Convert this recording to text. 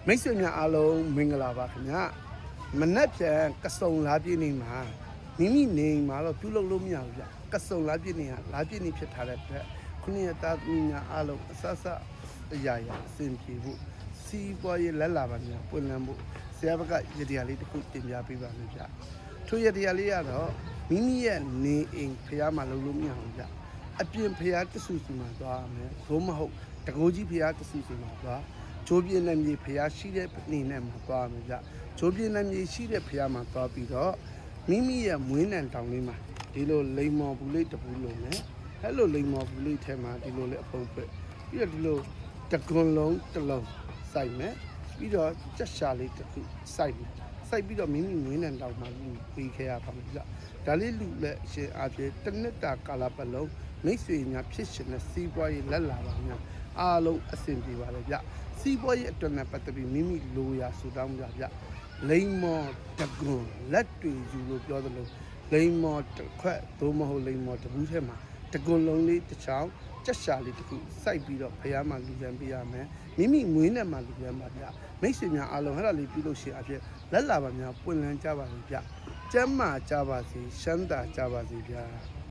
မိတ်ဆွေများအားလုံးမင်္ဂလာပါခင်ဗျာမနက်ဖြန်ကစုံလားပြည့်နေမှာမိမိနေမှာတော့ပြုလုပ်လို့မရဘူးဗျကစုံလားပြည့်နေဟာလားပြည့်နေဖြစ်ထားတဲ့အတွက်ခုနှစ်ရက်သားသမီးများအားလုံးအဆအအရာအဆင်ပြေဖို့စီးပွားရေးလက်လာပါများပွင့်လန်းဖို့ဆရာဘက်ကရတရားလေးတစ်ခုတင်ပြပေးပါမယ်ဗျထိုရတရားလေးကတော့မိမိရဲ့နေအိမ်ဖျားမှာလုပ်လို့မရဘူးဗျအပြင်ဖျားတဆူစီမှာသွားမယ်သို့မဟုတ်တကိုးကြီးဖျားတဆူစီမှာသွားချိုးပြင်းတဲ့မြေဖျားရှိတဲ့နေနဲ့မှာသွားမယ်ဗျချိုးပြင်းတဲ့မြေရှိတဲ့ဖျားမှာသွားပြီးတော့မိမိရဲ့မွေးနံတောင်လေးမှာဒီလိုလိမ်မော်ဘူးလေးတပူးလုံးနဲ့အဲ့လိုလိမ်မော်ဘူးလေးထဲမှာဒီလိုလေးအဖုံးဖွက်ပြီးတော့ဒီလိုတကွန်လုံးတစ်လုံးစိုက်မယ်ပြီးတော့ကြက်ရှာလေးတစ်ခုစိုက်မယ်စိုက်ပြီးတော့မိမိမွေးနံတောင်မှာပြီးခဲ့ရပါမယ်ဗျဒါလေးလူလက်အရှင်အဖြစ်တစ်နှစ်တာကာလပတ်လုံးမိတ်ဆွေများဖြစ်ရှင်တဲ့စီးပွားရေးလက်လာပါများအားလုံးအဆင်ပြေပါလေဗျစီးပွားရေးအတွက်နဲ့ပတ်သက်ပြီးမိမိလိုရာဆူတောင်းကြဗျလိမ်မော်တကွန်လက်တွေယူလို့ပြောသလိုလိမ်မော်တစ်ခွက်သို့မဟုတ်လိမ်မော်တဘူးထဲမှာတကွန်လုံးလေးတစ်ချောင်းကြက်ရှာလေးတစ်ခုစိုက်ပြီးတော့ဖျားမှလူရန်ပေးရမယ်မိမိငွေနဲ့မှလူရန်ပါဗျမိတ်ဆွေများအားလုံးအဲ့ဒါလေးပြုလို့ရှိရင်အဖြစ်လက်လာပါများပွင့်လန်းကြပါလိမ့်ဗျကျမ်းမာကြပါစေရှမ်းသာကြပါစေဗျ